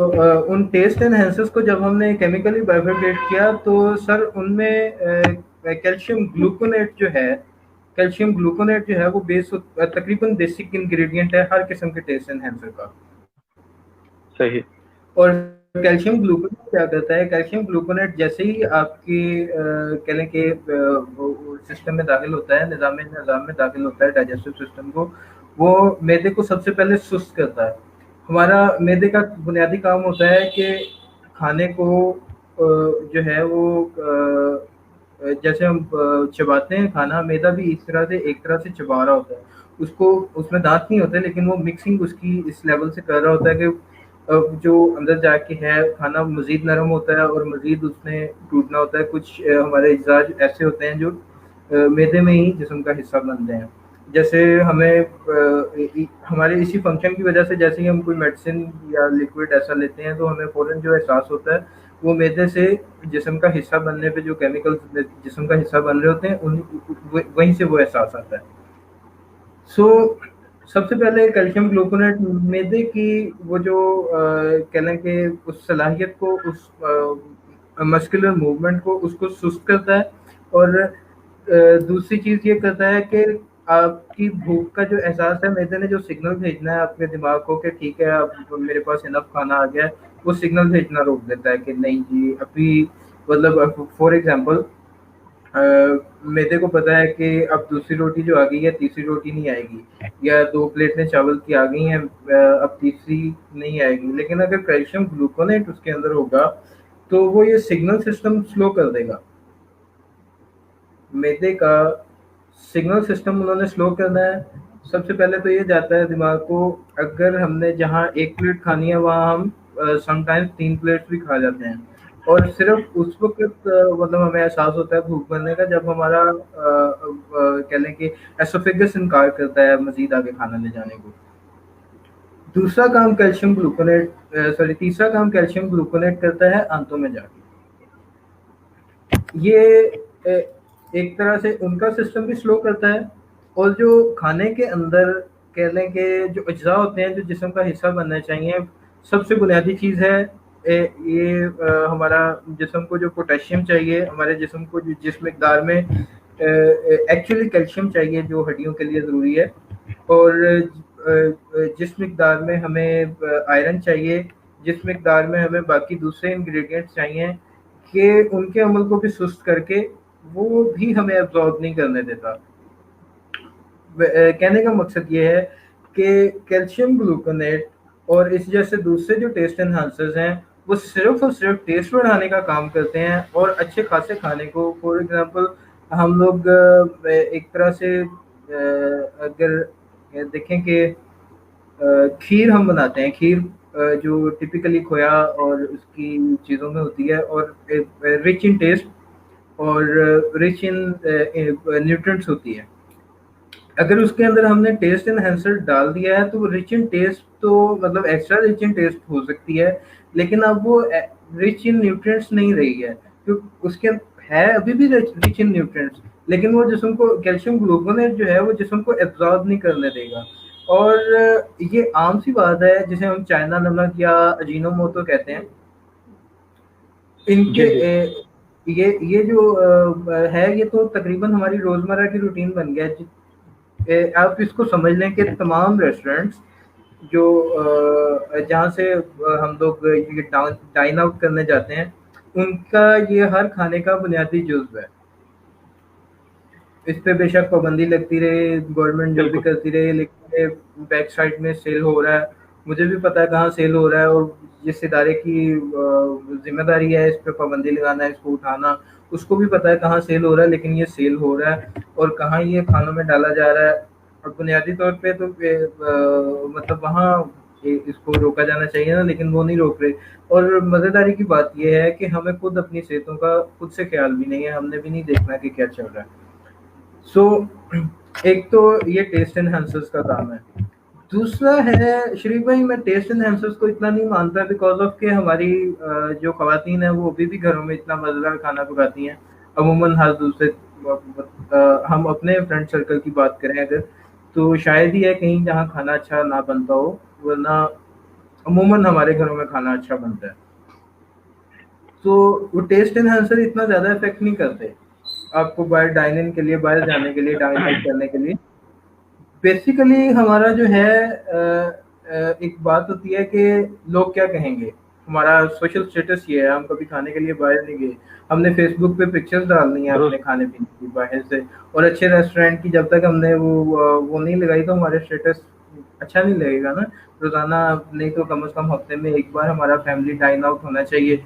उन टेस्ट एनहेंसर्स को जब हमने केमिकली बाइफरकेट किया तो सर उनमें कैल्शियम ग्लूकोनेट जो है वो तकरीबन बेसिक इंग्रेडिएंट है हर किस्म के टेस्ट एनहेंसर का। صحیح. और कैल्शियम ग्लूकोनेट क्या करता है, कैल्शियम ग्लूकोनेट जैसे ही आपकी कह लें कि सिस्टम में दाखिल होता है, निज़ाम में दाखिल होता है डाइजेस्टिव सिस्टम को, वो मैदे को सबसे पहले सुस्त करता है। हमारा मैदे का बुनियादी काम होता है कि खाने को जो है वो जैसे हम चबाते हैं खाना, मैदा भी एक तरह से चबा रहा होता है उसको, उसमें दांत नहीं होते लेकिन वो मिक्सिंग उसकी इस लेवल से कर रहा होता है कि जो अंदर जाके है खाना मज़ीद नरम होता है और मज़ीद उसमें टूटना होता है। कुछ हमारे अज़्ज़ा ऐसे होते हैं जो मैदे में ही जिस्म का हिस्सा बनते हैं। जैसे हमें हमारे इसी फंक्शन की वजह से जैसे ही हम कोई मेडिसिन या लिक्विड ऐसा लेते हैं तो हमें फ़ौरन जो एहसास होता है वो मैदे से जिस्म का हिस्सा बनने पे जो केमिकल्स जिस्म का हिस्सा बन रहे होते हैं वहीं से वो एहसास आता है। सो सबसे पहले कैल्शियम ग्लूकोनेट मैदे की वो जो कह लें कि उस सलाहियत को, उस मस्कुलर मूवमेंट को उसको सुस्त करता है। और दूसरी चीज़ ये करता है कि आपकी भूख का जो एहसास है, मैदे ने जो सिग्नल भेजना है आपके दिमाग को कि ठीक है अब मेरे पास इनफ खाना आ गया है, वो सिग्नल भेजना रोक देता है कि नहीं जी अभी, मतलब फॉर एग्जांपल मैदे को पता है कि अब दूसरी रोटी जो आ गई है तीसरी रोटी नहीं आएगी, या 2 प्लेटें चावल की आ गई हैं अब तीसरी नहीं आएगी। लेकिन अगर कैल्शियम ग्लूकोनेट उसके अंदर होगा तो वो ये सिग्नल सिस्टम स्लो कर देगा। मैदे का सिग्नल सिस्टम उन्होंने स्लो करना है। सबसे पहले तो ये जाता है दिमाग को, अगर हमने जहाँ 1 प्लेट खानी है वहाँ हम समटाइम्स 3 प्लेट भी खा जाते हैं। और सिर्फ उस वक्त मतलब हमें एहसास होता है भूख बनने का जब हमारा कह लें कि एसोफेगस इनकार करता है मजीद आगे खाना ले जाने को। तीसरा काम कैल्शियम ग्लूकोनेट करता है आंतों में जाके। ये एक तरह से उनका सिस्टम भी स्लो करता है। और जो खाने के अंदर कह लें कि जो अज्जा होते हैं जो जिस्म का हिस्सा बनना चाहिए, सबसे बुनियादी चीज़ है ये हमारा जिस्म को जो पोटेशियम चाहिए, हमारे जिस्म को जिस मिकदार में एक्चुअली कैल्शियम चाहिए जो हड्डियों के लिए ज़रूरी है, और जिस मिकदार में हमें आयरन चाहिए, जिस मिकदार में हमें बाकी दूसरे इंग्रेडिएंट्स चाहिए, कि उनके अमल को भी सुस्त करके वो भी हमें एब्जॉर्ब नहीं करने देता। कहने का मकसद ये है कि कैल्शियम ग्लूकोनेट और इस जैसे दूसरे जो टेस्ट एनहांसर्स हैं वो सिर्फ और सिर्फ टेस्ट बढ़ाने का काम करते हैं और अच्छे खासे खाने को, फॉर एग्जांपल हम लोग एक तरह से अगर देखें कि खीर हम बनाते हैं, खीर जो टिपिकली खोया और उसकी चीज़ों में होती है और रिच इन टेस्ट और रिच इन न्यूट्रिएंट्स होती है। अगर उसके अंदर हमने टेस्ट एनहांसर डाल दिया है तो वो रिच इन टेस्ट तो मतलब एक्स्ट्रा रिच इन टेस्ट हो सकती है, लेकिन अब वो रिच इन न्यूट्रिएंट्स नहीं रही है, क्योंकि उसके है अभी भी रिच इन न्यूट्रिएंट्स, लेकिन वो जिस्म को कैल्शियम ग्लूकोनेट जो है वो जिस्म को एब्जॉर्ब नहीं करने देगा। और ये आम सी बात है जिसे हम चाइना नमक या अजीनोमोटो कहते हैं, इनके ये जो है ये तो तकरीबन हमारी रोजमर्रा की रूटीन बन गया है। आप इसको समझ लें कि तमाम रेस्टोरेंट्स जो जहाँ से हम लोग ये डाइन आउट करने जाते हैं, उनका ये हर खाने का बुनियादी जुज़्व है। इस पे बेशक पाबंदी लगती रहे, गवर्नमेंट जो भी करती रहे, लेकिन बैक साइड में सेल हो रहा है। मुझे भी पता है कहाँ सेल हो रहा है और जिस इदारे की जिम्मेदारी है इस पे पाबंदी लगाना, इसको उठाना, उसको भी पता है कहाँ सेल हो रहा है, लेकिन ये सेल हो रहा है और कहाँ ये खानों में डाला जा रहा है। और बुनियादी तौर पे तो मतलब वहाँ इसको रोका जाना चाहिए ना, लेकिन वो नहीं रोक रहे। और मज़ेदारी की बात यह है कि हमें खुद अपनी सेहतों का खुद से ख्याल भी नहीं है, हमने भी नहीं देखना कि क्या चल रहा है। सो एक तो ये टेस्ट एनहांसर्स का काम है। दूसरा है शरीफ भाई, मैं टेस्ट एनहांसर्स को इतना नहीं मानता बिकॉज ऑफ के हमारी जो ख़वातीन है वो अभी भी घरों में इतना मज़ेदार खाना पकाती हैं अमूमन। हर दूसरे हम अपने फ्रेंड सर्कल की बात करें अगर, तो शायद ही है कहीं जहाँ खाना अच्छा ना बनता हो, वरना अमूमन हमारे घरों में खाना अच्छा बनता है। तो वो टेस्ट एनहांसर इतना ज़्यादा इफ़ेक्ट नहीं करते, आपको बाहर डाइनिंग के लिए, बाहर अच्छा। जाने के लिए, डाइन आउट करने के लिए। बेसिकली हमारा जो है एक बात होती है कि लोग क्या कहेंगे, हमारा सोशल स्टेटस ये है, हम कभी खाने के लिए बाहर नहीं गए, हमने फेसबुक पे पिक्चर्स डालनी है अपने दुरुस्त। खाने पीने की बाहर से, और अच्छे रेस्टोरेंट की जब तक हमने वो नहीं लगाई तो हमारे स्टेटस अच्छा नहीं लगेगा ना। रोजाना नहीं तो कम से कम हफ्ते में एक बार हमारा फैमिली डाइन आउट होना चाहिए।